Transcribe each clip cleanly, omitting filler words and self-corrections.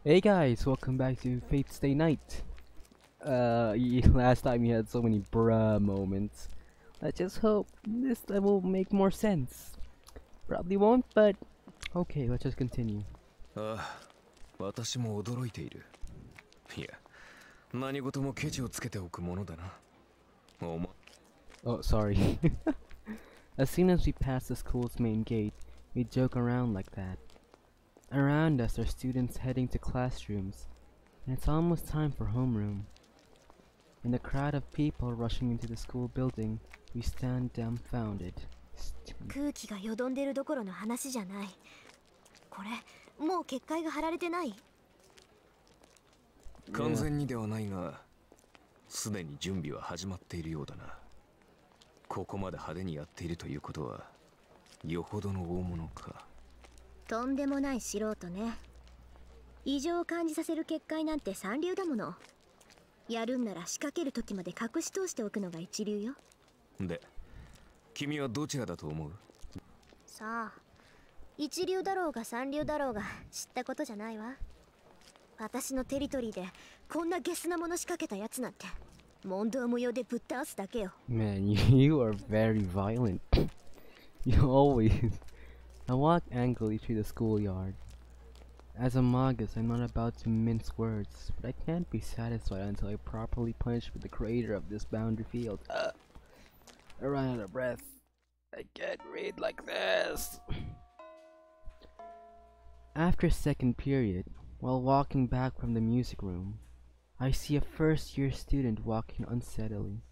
Hey guys, welcome back to Fate's Day Night. Last time you had so many bruh moments. Let's just hope this level will make more sense. Probably won't, but okay, let's just continue. 私も驚いている。いや、何事もケチをつけておくものだな。Oh, sorry. As soon as we pass the school's main gate, we joke around like that. Around us are students heading to classrooms, and it's almost time for homeroom. In the crowd of people rushing into the school building, we stand dumbfounded. 空気がよどんでるどころの話じゃない。これ、もう結界が張られてない。完全にではないが、すでに準備は始まっているようだな。ここまで派手にやっているということは、よほどの大物か。とんでもない素人ね。異常を感じさせる結界なんて三流だもの。やるんなら仕掛ける時まで隠し通しておくのが一流よ。で、君はどちらだと思う？さあ、一流だろうが三流だろうが知ったことじゃないわ。私のテリトリーでこんなゲスなもの仕掛けたやつなんて問答無用でぶっ倒すだけよ。Man, you are very violent. You always. I walk angrily through the schoolyard. As a magus, I'm not about to mince words, but I can't be satisfied until I properly punish with the creator of this boundary field. I run out of breath. I can't read like this. After second period, while walking back from the music room, I see a first-year student walking unsteadily.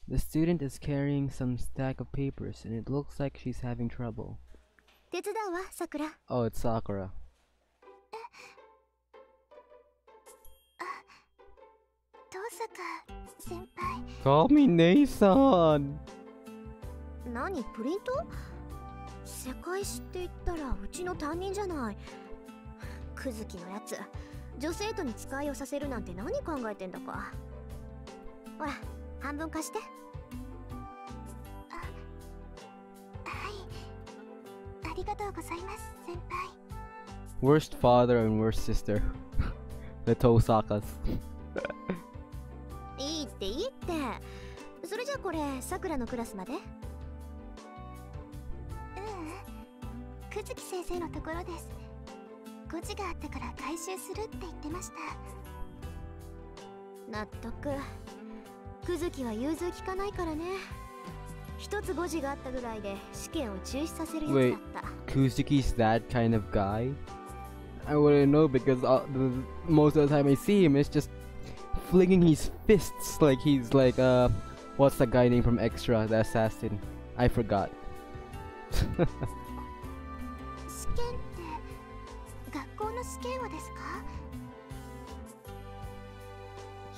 The student is carrying some stack of papers, and it looks like she's having trouble. 手伝うわ、さくら。Oh, it's Sakura. 遠坂先輩。Call me Nei-san. 何、プリント？世界史って言ったらうちの担任じゃない。クズキのやつ、女生徒に使いをさせるなんて何考えてんだか。ほら、半分貸して。ありがとうございます、先輩。Worst father and worst sister. The Tosakas. いいっていいって。それじゃあこれ、さくらのクラスまで？くずき先生のところです。誤字があったから回収するって言ってました。納得。くずきは融通きかないからね。一つ誤字があったぐらいで試験を中止させるやつだった。Kuzuki's that kind of guy? I wouldn't know because most of the time I see him, it's just flinging his fists like he's like what's that guy named from Extra, the assassin? I forgot. 試験って学校の試験をですか？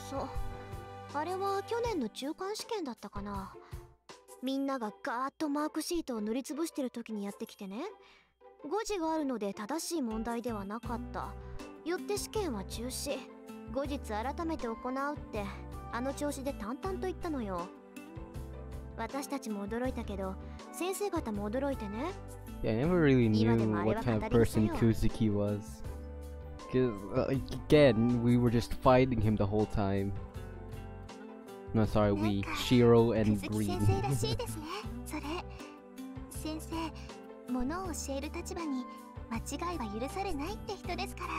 そう、あれは去年の中間試験だったかな。みんながガーッとマークシートを塗りつぶしてる時にやってきてね。誤字があるので正しい問題ではなかった。よって試験は中止。後日改めて行うってあの調子で淡々と言ったのよ。私たちも驚いたけど先生方も驚いてね。Yeah, I never really knew what kind of person Kuzuki was. Cause again, we were just fighting him the whole time. No, sorry, we, Shiro and Green. 先生らしいですね。それ、先生、物を教える立場に間違いは許されないって人ですから。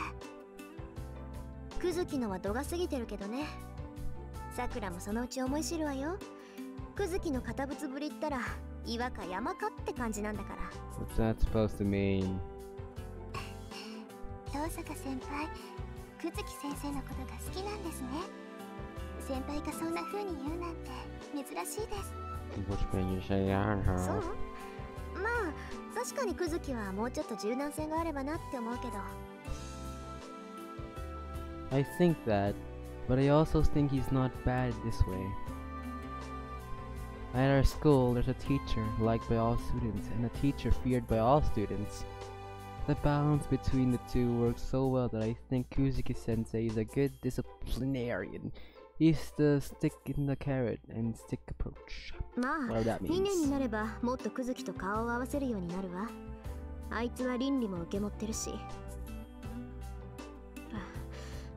クズキのは度が過ぎてるけどね。さくらもそのうち思い知るわよ。クズキの堅物ぶりったら岩か山かって感じなんだから。What's that supposed to mean? 遠坂先輩、クズキ先生のことが好きなんですね。先輩がそんな風に言うなんて珍しいです。そう？まあ確かにクズキはもうちょっと柔軟性があればなって思うけど。I think that, but I also think he's not bad this way. At our school, there's a teacher liked by all students and a teacher feared by all students. The balance between the two works so well that I think Kuzuki-sensei is a good disciplinarian. He's the stick in the carrot and stick approach. まあ、2年になればもっとクズキと顔を合わせるようになるわ。あいつは倫理も受け持ってるし。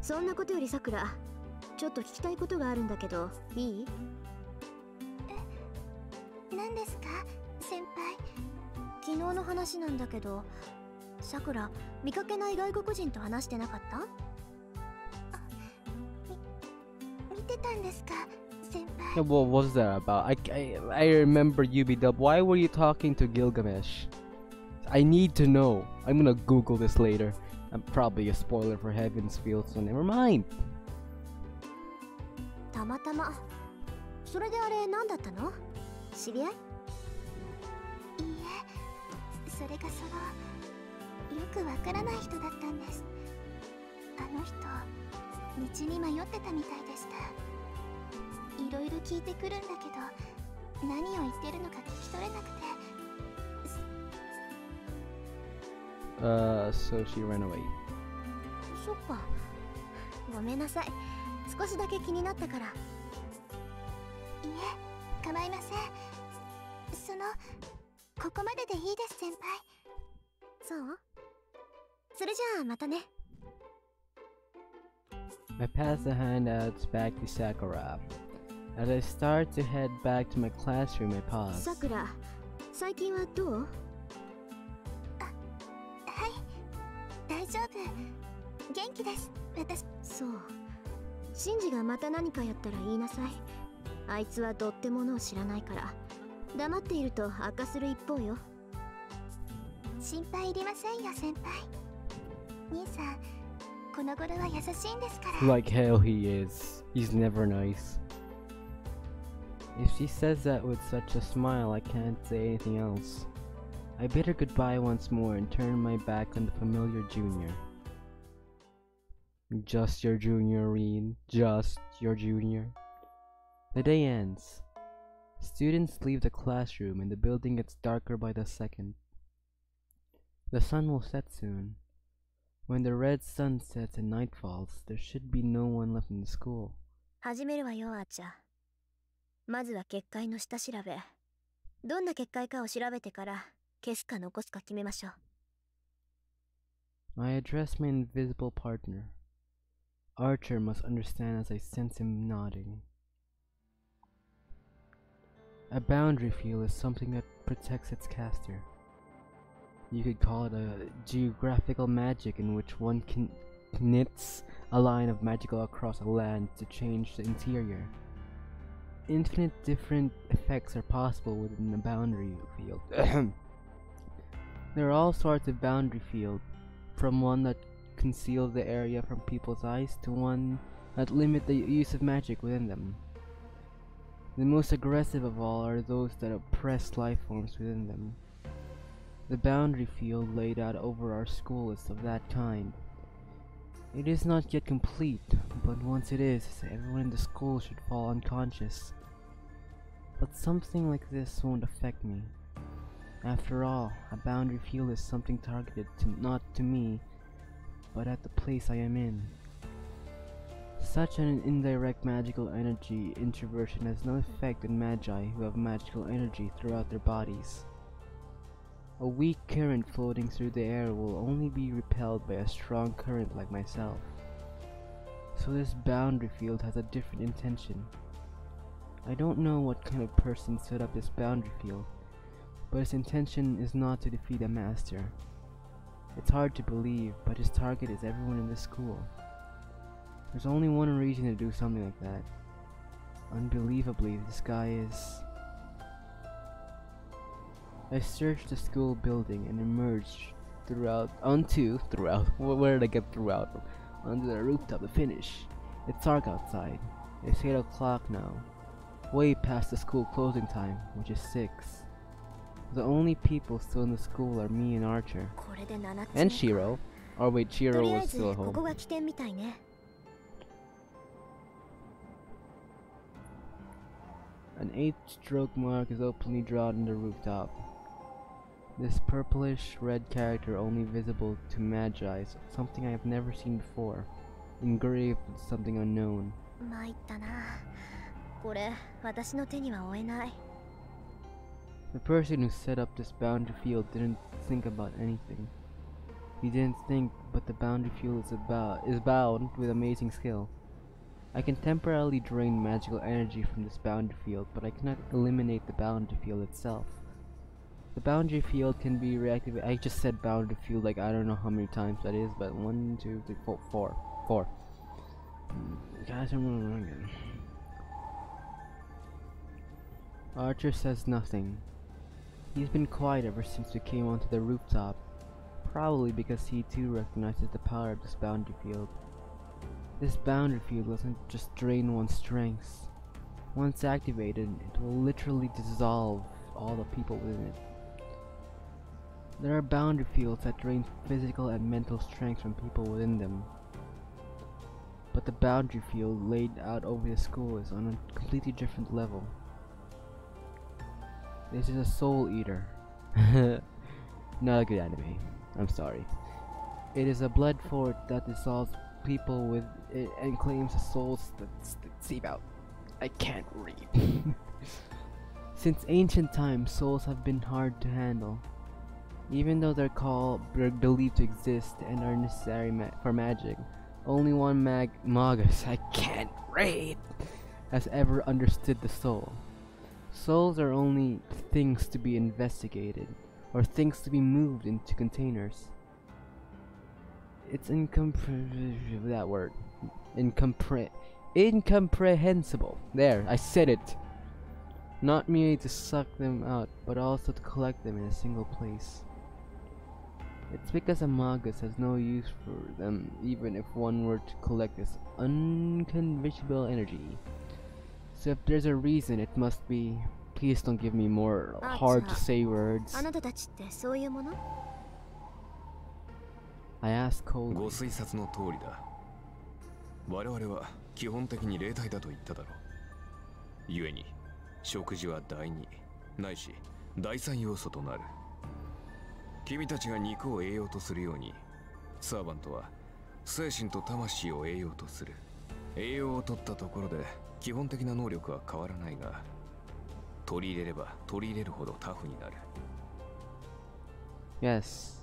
そんなことよりさくら、ちょっと聞きたいことがあるんだけど、いい？何ですか、先輩。昨日の話なんだけど、さくら、見かけない外国人と話してなかった？見てたんですか、先輩。 Yeah, what was that about? I remember UBW. Why were you talking to Gilgamesh? I need to know. I'm gonna Google this later. I'm probably a spoiler for Heaven's Field, so never mind. たまたま。それであれ何だったの？知り合い？いいえ、それがよくわからない人だったんです。あの人、道に迷ってたみたいでした。いろいろ聞いてくるんだけど、何を言ってるのか聞き取れなくて。So she ran away. そっか。ごめんなさい。少しだけ気になったから。いえ、構いません。ここまででいいです、先輩。そう？それじゃあまたね。I pass the handouts back to Sakura. As I start to head back to my classroom, I pause. さくら、最近はどう？はい、大丈夫。元気です、私。そう。シンジがまた何かやったら言いなさい。あいつはどってものを知らないから。黙っていると悪化する一方よ。心配いりませんよ、先輩。兄さん、この頃は優しいんですから。 Like hell he is. He's never nice. If she says that with such a smile, I can't say anything else. I bid her goodbye once more and turn my back on the familiar junior. Just your junior, Reen. Just your junior. The day ends. Students leave the classroom and the building gets darker by the second. The sun will set soon. When the red sun sets and night falls, there should be no one left in the school. 始めるわよ、あーちゃん。まずは結界の下調べ。どんな結界かを調べてから消すか残すか決めましょう。I address my invisible partner. Archer must understand as I sense him nodding. A boundary field is something that protects its caster. You could call it a geographical magic in which one knits a line of magical across a land to change the interior. Infinite different effects are possible within a boundary field. There are all sorts of boundary field, from one that conceals the area from people's eyes to one that limit the use of magic within them. The most aggressive of all are those that oppress life forms within them. The boundary field laid out over our school is of that kind. It is not yet complete, but once it is, everyone in the school should fall unconscious. But something like this won't affect me. After all, a boundary field is something targeted not to me, but at the place I am in. Such an indirect magical energy introversion has no effect on magi who have magical energy throughout their bodies. A weak current floating through the air will only be repelled by a strong current like myself. So this boundary field has a different intention. I don't know what kind of person set up this boundary field, but his intention is not to defeat a master. It's hard to believe, but his target is everyone in the school. There's only one reason to do something like that. Unbelievably, this guy is... I searched the school building and emerged where did I get throughout? Onto the rooftop to finish. It's dark outside. It's 8 o'clock now. Way past the school closing time, which is 6. The only people still in the school are me and Archer. And Shirou. Oh wait, Shirou was still at home. An 8th stroke mark is openly drawn on the rooftop. This purplish red character only visible to magi, something I have never seen before, engraved with something unknown. The person who set up this boundary field didn't think about anything. You didn't think, but the boundary field is bound with amazing skill. I can temporarily drain magical energy from this boundary field, but I cannot eliminate the boundary field itself. The boundary field can be reactivated. I just said boundary field like I don't know how many times that is, but 1, 2, 3, 4. 4. Guys, I'm wrong again. Archer says nothing. He's been quiet ever since we came onto the rooftop, probably because he too recognizes the power of this boundary field. This boundary field doesn't just drain one's strengths. Once activated, it will literally dissolve all the people within it. There are boundary fields that drain physical and mental strength from people within them. But the boundary field laid out over the school is on a completely different level. This is a soul eater. Not a good anime. I'm sorry. It is a blood fort that dissolves people with it and claims the souls that seep out. I can't read. Since ancient times, souls have been hard to handle. Even though they're believed to exist and are necessary for magic, only one magus, I can't read, has ever understood the soul. Souls are only things to be investigated, or things to be moved into containers. It's incomprehensible. There, I said it. Not merely to suck them out, but also to collect them in a single place. It's because a magus has no use for them, even if one were to collect this unconventional energy. So if there's a reason, it must be. Please don't give me more hard to say words. I asked coldly. ご推察の通りだ。我々は基本的に霊体だと言っただろう。故に食事は第二、ないし第三要素となる。君たちが肉を栄養とするように、サーバントは精神と魂を栄養とする。栄養を取ったところで基本的な能力は変わらないが、取り入れれば取り入れるほどタフになる。Yes.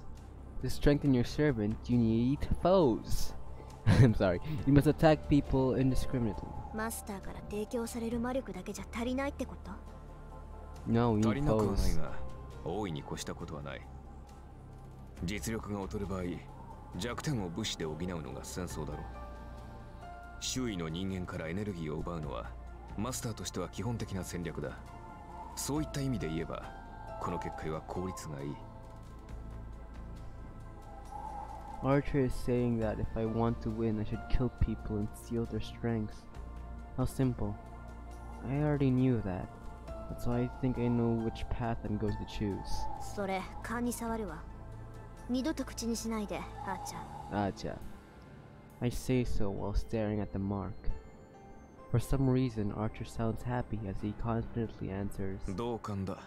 To strengthen your servant, you need foes. I'm sorry. You must attack people indiscriminately. Master から提供される魔力だけじゃ足りないってこと？ No, you 足り need なくはない foes. が、大いに越したことはない。実力が劣る場合、弱点を武士で補うのが戦争だろう。周囲の人間からエネルギーを奪うのは、マスターとしては基本的な戦略だ。そういった意味で言えば、この結界は効率がいい。Archer is saying that if I want to win, I should kill people and steal their strengths. How simple. I already knew that. That's why I think I know which path I'm going to choose. それ、勘に触るわ。二度と口にしないで、あーちゃん。Acha. I say so while staring at the mark. For some reason, Archer sounds happy as he confidently answers. 同感だ。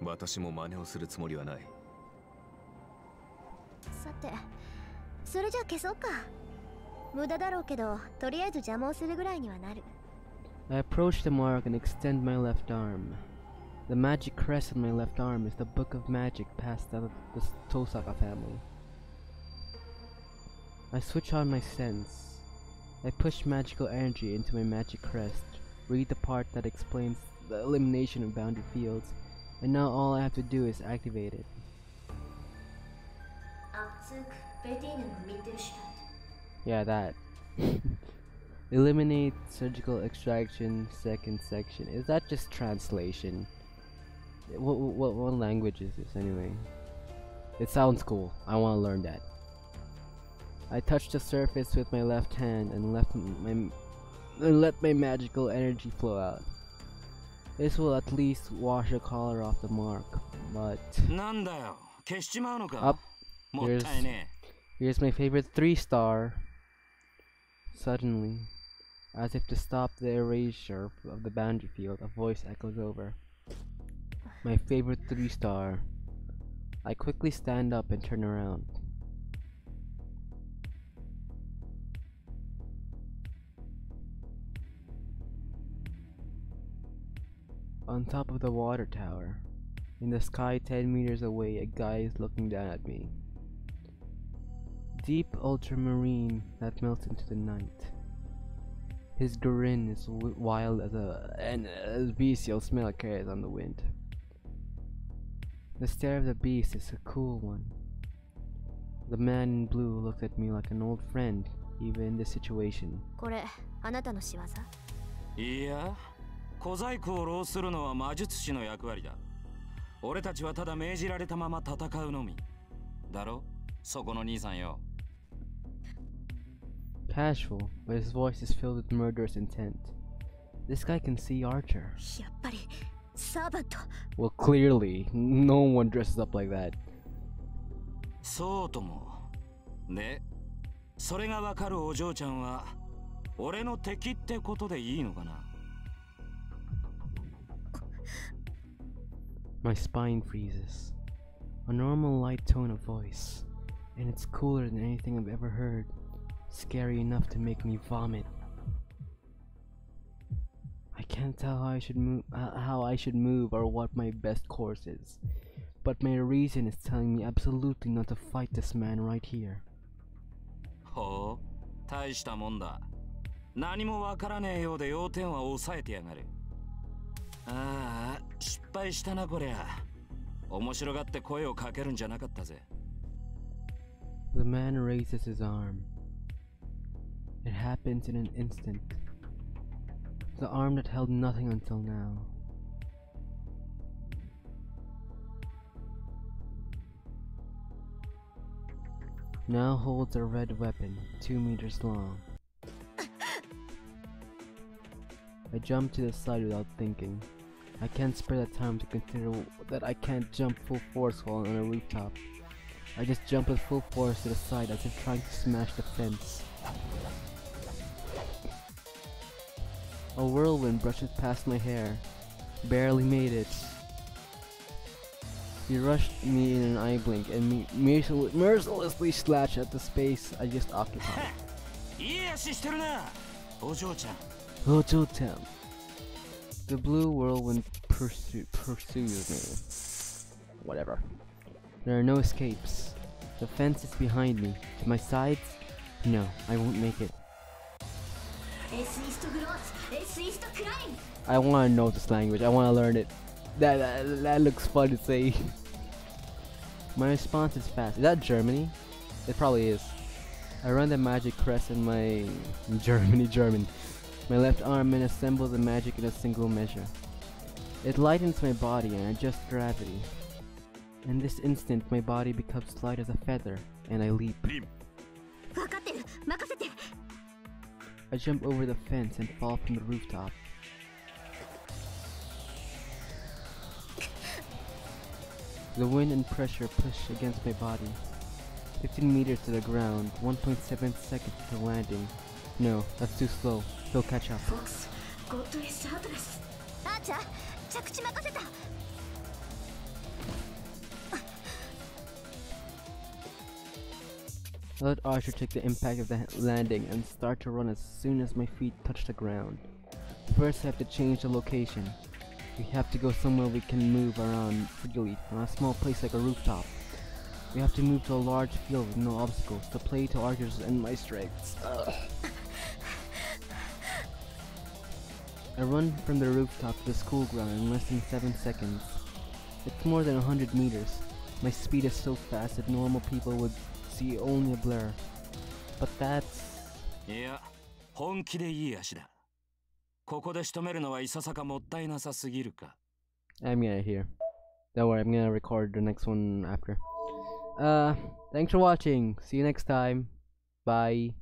私も真似をするつもりはない。さて、それじゃ消そうか。無駄だろうけど、とりあえず邪魔をするぐらいにはなる。I approach the mark and extend my left arm. The magic crest on my left arm is the book of magic passed down the Tosaka family. I switch on my sense. I push magical energy into my magic crest, read the part that explains the elimination of boundary fields, and now all I have to do is activate it. Yeah, that. Eliminate surgical extraction, second section. Is that just translation? What language is this anyway? It sounds cool. I want to learn that. I touch the surface with my left hand and let my magical energy flow out. This will at least wash the color off the mark, but up. Here's my favorite 3-star. Suddenly, as if to stop the erasure of the boundary field, a voice echoes over. My favorite 3-star. I quickly stand up and turn around. On top of the water tower, in the sky 10 meters away, a guy is looking down at me. deep ultramarine that melts into the night. His grin is wild and as bestial smell carries on the wind. The stare of the beast is a cool one. The man in blue looks at me like an old friend, even in this situation. これあなたの仕業？いや、小細工を浪するのは魔術師の役割だ。俺たちはただ命じられたまま戦うのみ。だろ？そこの兄さんよ。Casual, but his voice is filled with murderous intent. This guy can see Archer. やっぱりサーバント。 Well, clearly, no one dresses up like that. そうとも。で、それがわかるお嬢ちゃんは俺の敵ってことでいいのかな？ My spine freezes. A normal light tone of voice, and it's cooler than anything I've ever heard. Scary enough to make me vomit. I can't tell how I should move or what my best course is, but my reason is telling me absolutely not to fight this man right here. ほう、大したもんだ。何もわからねえようで要点は抑えてやがる。ああ、失敗したなこりゃ。面白がって声をかけるんじゃなかったぜ。The man raises his arm. It happens in an instant. The arm that held nothing until now. Now holds a red weapon, 2 meters long. I jump to the side without thinking. I can't spare the time to consider that I can't jump full force while on a rooftop. I just jump with full force to the side as if trying to smash the fence. A whirlwind brushes past my hair. Barely made it. He rushed me in an eye blink and mercilessly slashed at the space I just occupied. Hojo-chan. The blue whirlwind pursues me. Whatever. There are no escapes. The fence is behind me. To my sides? No, I won't make it. I want to know this language. I want to learn it. That looks fun to say. My response is fast. Is that Germany? It probably is. I run the magic crest in my German. My left arm and assemble the magic in a single measure. It lightens my body and adjusts gravity. In this instant, my body becomes light as a feather, and I leap. I jump over the fence and fall from the rooftop. The wind and pressure push against my body. 15 meters to the ground, 1.7 seconds to landing. No, that's too slow. He'll catch up. I let Archer take the impact of the landing and start to run as soon as my feet touch the ground. First I have to change the location. We have to go somewhere we can move around freely, on a small place like a rooftop. We have to move to a large field with no obstacles to play to Archer's and my strengths. I run from the rooftop to the school ground in less than 7 seconds. It's more than 100 meters. My speed is so fast that normal people would see only a blur. But that's... Yeah, 本気でいい足だ。ここで仕留めるのはいささかもったいなさすぎるか。I'm gonna hear. Don't worry, I'm gonna record the next one after. Thanks for watching. See you next time. Bye.